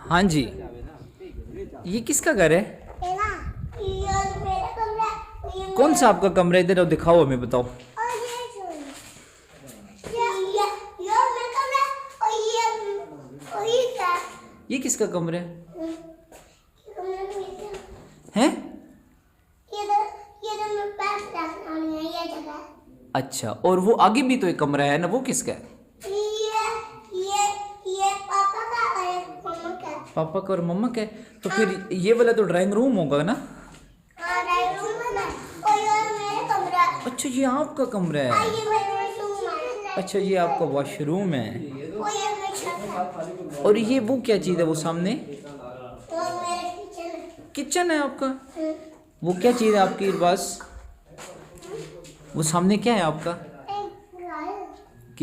हाँ जी, ये किसका घर है? कौन सा आपका कमरा? इधर दिखाओ हमें, बताओ। ये किसका कमरा है? अच्छा, और वो आगे भी तो एक कमरा है ना, वो किसका है? पापा का और मम्मा का है। तो फिर ये वाला तो ड्राइंग रूम होगा ना? अच्छा, ये आपका कमरा है। अच्छा, ये आपका वॉशरूम है। और ये वो क्या चीज़ है वो सामने? किचन है आपका? वो क्या चीज़ है आपके पास? वो सामने क्या है आपका?